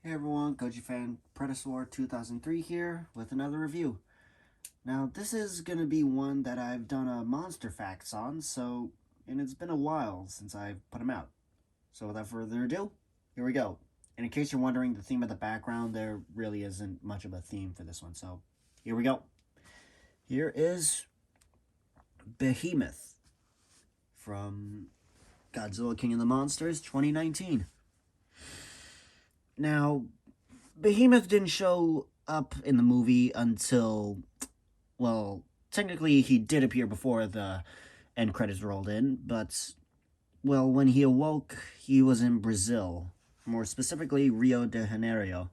Hey everyone, Goji Fan Predator 2003 here with another review. Now, this is going to be one that I've done a monster facts on, and it's been a while since I've put them out. So without further ado, here we go. And in case you're wondering the theme of the background, there really isn't much of a theme for this one, so here we go. Here is Behemoth from Godzilla King of the Monsters 2019. Now, Behemoth didn't show up in the movie until, well, technically he did appear before the end credits rolled in, but, well, when he awoke, he was in Brazil, more specifically Rio de Janeiro.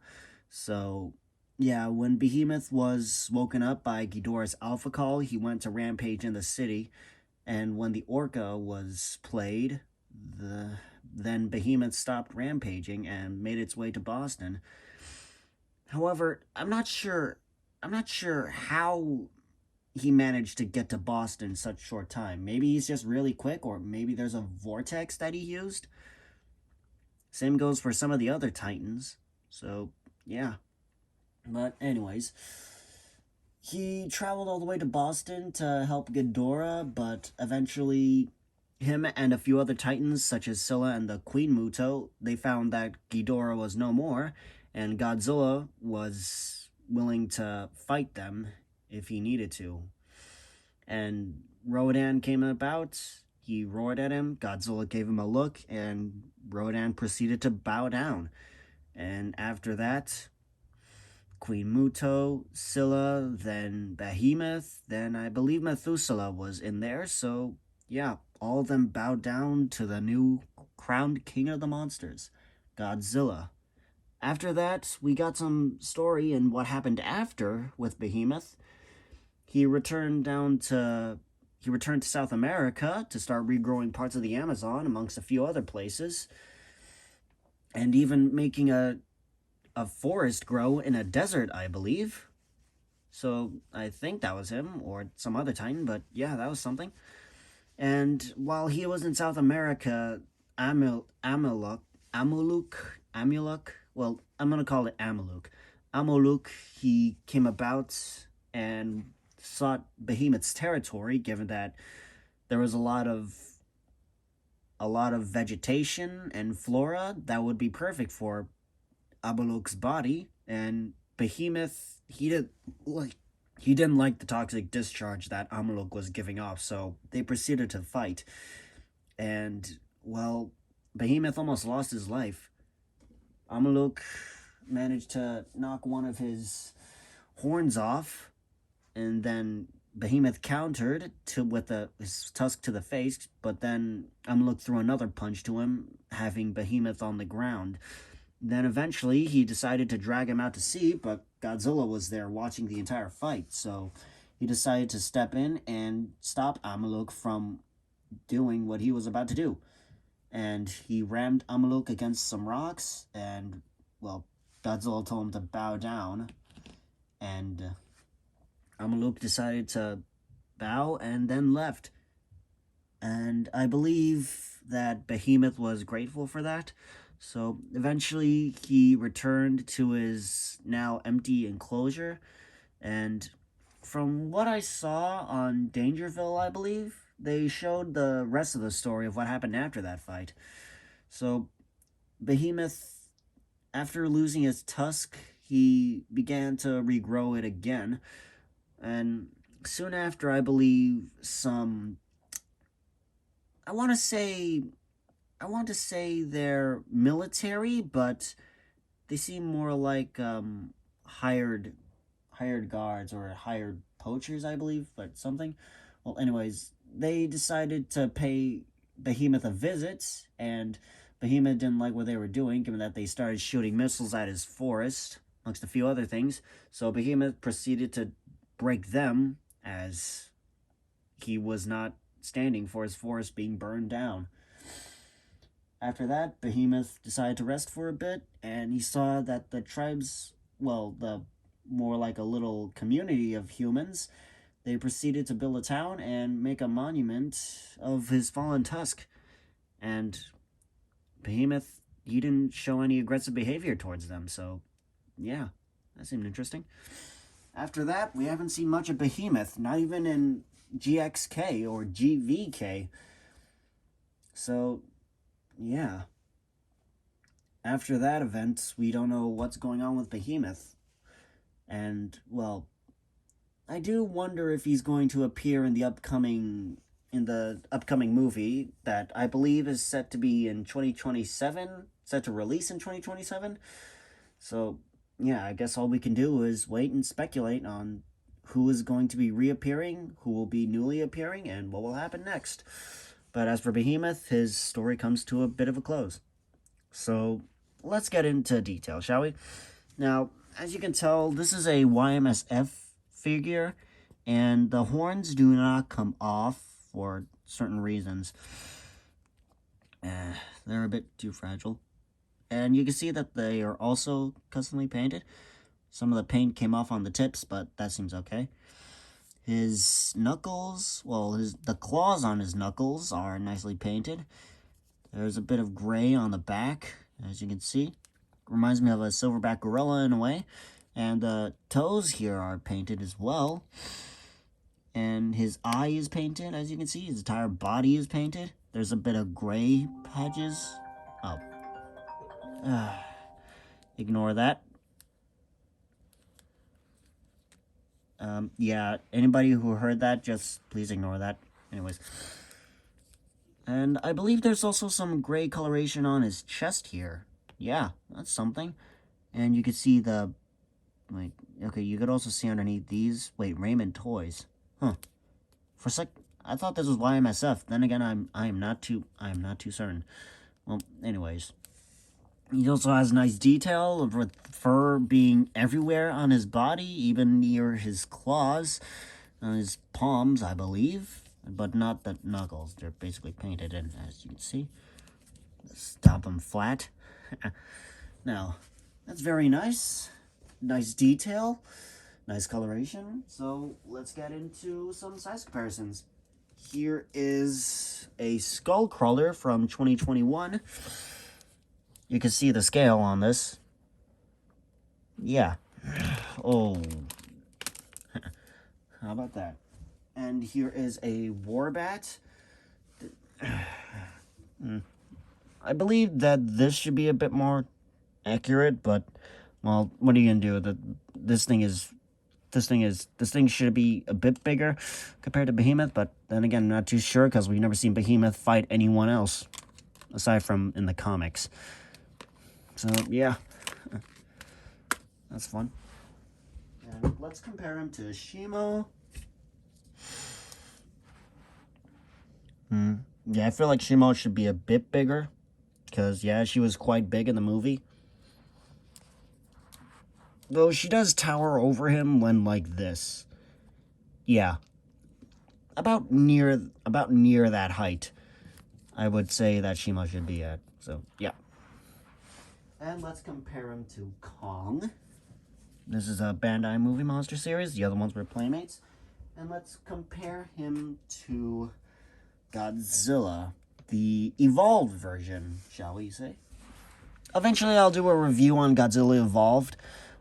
So, yeah, when Behemoth was woken up by Ghidorah's alpha call, he went to rampage in the city, and when the Orca was played, then Behemoth stopped rampaging and made its way to Boston. However, I'm not sure how he managed to get to Boston in such short time. Maybe he's just really quick, or maybe there's a vortex that he used. Same goes for some of the other Titans. So, yeah. But anyways, he traveled all the way to Boston to help Ghidorah, but eventually him and a few other Titans, such as Scylla and the Queen Muto, they found that Ghidorah was no more, and Godzilla was willing to fight them if he needed to. And Rodan came about, he roared at him, Godzilla gave him a look, and Rodan proceeded to bow down. And after that, Queen Muto, Scylla, then Behemoth, then I believe Methuselah was in there, so yeah, all of them bowed down to the new crowned king of the monsters, Godzilla. After that, we got some story and what happened after with Behemoth. He returned down to he returned to South America to start regrowing parts of the Amazon amongst a few other places, and even making a forest grow in a desert, I believe. So I think that was him or some other Titan, but yeah, that was something. And while he was in South America, Amuluk, well, I'm gonna call it Amuluk, he came about and sought Behemoth's territory, given that there was a lot of vegetation and flora that would be perfect for Amuluk's body, and Behemoth he didn't like the toxic discharge that Amaluk was giving off, so they proceeded to fight. And, well, Behemoth almost lost his life. Amaluk managed to knock one of his horns off, and then Behemoth countered with his tusk to the face, but then Amaluk threw another punch to him, having Behemoth on the ground. Then eventually he decided to drag him out to sea, but Godzilla was there watching the entire fight, so he decided to step in and stop Amaluk from doing what he was about to do. And he rammed Amaluk against some rocks, and, well, Godzilla told him to bow down, and Amaluk decided to bow and then left. And I believe that Behemoth was grateful for that. So eventually he returned to his now empty enclosure. And from what I saw on Dangerville, I believe, they showed the rest of the story of what happened after that fight. So Behemoth, after losing his tusk, he began to regrow it again. And soon after, I believe, I want to say I want to say they're military, but they seem more like hired hired guards or hired poachers, I believe, but something. Well, anyways, they decided to pay Behemoth a visit, and Behemoth didn't like what they were doing, given that they started shooting missiles at his forest, amongst a few other things. So Behemoth proceeded to break them, as he was not standing for his forest being burned down. After that, Behemoth decided to rest for a bit, and he saw that the tribes, well, the more like a little community of humans, they proceeded to build a town and make a monument of his fallen tusk. And Behemoth, he didn't show any aggressive behavior towards them. So, yeah, that seemed interesting. After that, we haven't seen much of Behemoth, not even in GXK or GVK. So, yeah. After that event, we don't know what's going on with Behemoth. And, well, I do wonder if he's going to appear in the upcoming movie that I believe is set to be in 2027, set to release in 2027. So, yeah, I guess all we can do is wait and speculate on who is going to be reappearing, who will be newly appearing, and what will happen next. But as for Behemoth, his story comes to a bit of a close. So, let's get into detail, shall we? Now, as you can tell, this is a YMSF figure, and the horns do not come off for certain reasons. They're a bit too fragile. And you can see that they are also customly painted. Some of the paint came off on the tips, but that seems okay. His knuckles, well, the claws on his knuckles are nicely painted. There's a bit of gray on the back, as you can see. Reminds me of a silverback gorilla in a way. And the toes here are painted as well. And his eye is painted, as you can see. His entire body is painted. There's a bit of gray patches. Oh. Ignore that. Yeah, anybody who heard that, just please ignore that. Anyways. And I believe there's also some gray coloration on his chest here. Yeah, that's something. And you can see the... Wait, okay, you could also see underneath these... Wait, Raymond Toys. Huh. For a sec, I thought this was YMSF. Then again, I am not too certain. Well, anyways. He also has nice detail with fur being everywhere on his body, even near his claws, on his palms, I believe, but not the knuckles. They're basically painted in, as you can see. Stomp them flat. Now, that's very nice. Nice detail. Nice coloration. So, let's get into some size comparisons. Here is a skull crawler from 2021. You can see the scale on this. Yeah. Oh. How about that? And here is a warbat. I believe that this should be a bit more accurate, but, well, what are you gonna do? This thing should be a bit bigger compared to Behemoth, but then again, I'm not too sure because we've never seen Behemoth fight anyone else aside from in the comics. So, yeah. That's fun. And let's compare him to Shimo. Yeah, I feel like Shimo should be a bit bigger. Because, yeah, she was quite big in the movie. Though she does tower over him when like this. Yeah. About near that height, I would say that Shimo should be at. So, yeah. And let's compare him to Kong. This is a Bandai Movie Monster series. The other ones were Playmates. And let's compare him to Godzilla, the evolved version, shall we say. Eventually I'll do a review on Godzilla Evolved,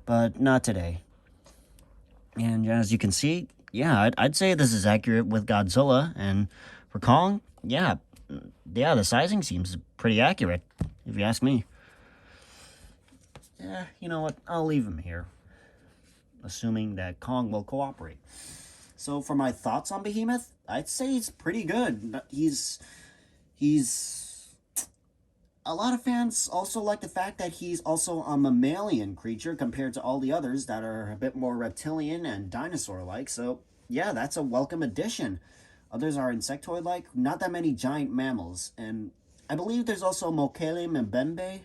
but not today. And as you can see, yeah, I'd say this is accurate with Godzilla. And for Kong, yeah, the sizing seems pretty accurate, if you ask me. Yeah, you know what? I'll leave him here, assuming that Kong will cooperate. So for my thoughts on Behemoth, I'd say he's pretty good. He's a lot of fans also like the fact that he's also a mammalian creature compared to all the others that are a bit more reptilian and dinosaur-like. So yeah, that's a welcome addition. Others are insectoid-like, not that many giant mammals. And I believe there's also Mokele Mbembe.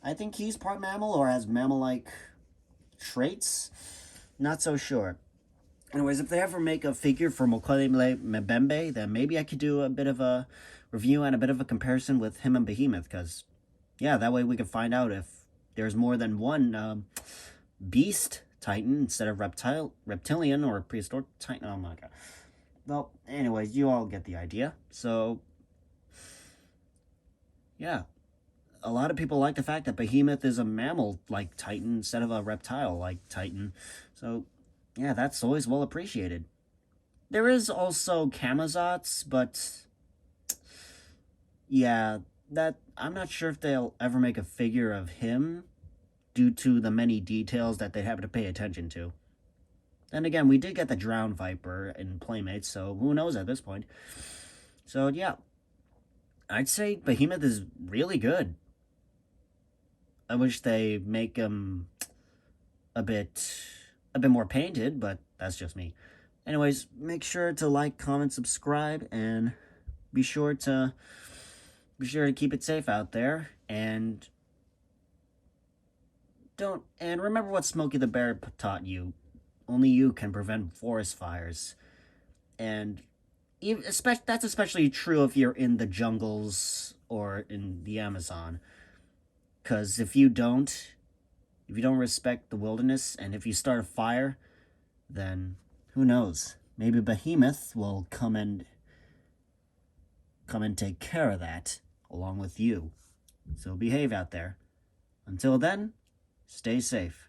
I think he's part mammal or has mammal-like traits. Not so sure. Anyways, if they ever make a figure for Mokele Mbembe, then maybe I could do a bit of a review and a bit of a comparison with him and Behemoth, because, yeah, that way we can find out if there's more than one beast titan instead of reptilian or prehistoric titan. Oh my god. Well, anyways, you all get the idea. So, yeah. a lot of people like the fact that Behemoth is a mammal-like Titan instead of a reptile-like Titan. So, yeah, that's always well appreciated. There is also Camazotz, but yeah, that I'm not sure if they'll ever make a figure of him due to the many details that they have to pay attention to. Then again, we did get the Drown Viper in Playmates, so who knows at this point. So yeah, I'd say Behemoth is really good. I wish they make him a bit more painted, but that's just me. Anyways, make sure to like, comment, subscribe, and be sure to keep it safe out there. And remember what Smokey the Bear taught you. Only you can prevent forest fires. And that's especially true if you're in the jungles or in the Amazon. Because if you don't respect the wilderness, and if you start a fire, then who knows? Maybe Behemoth will come and take care of that along with you. So behave out there. Until then, stay safe.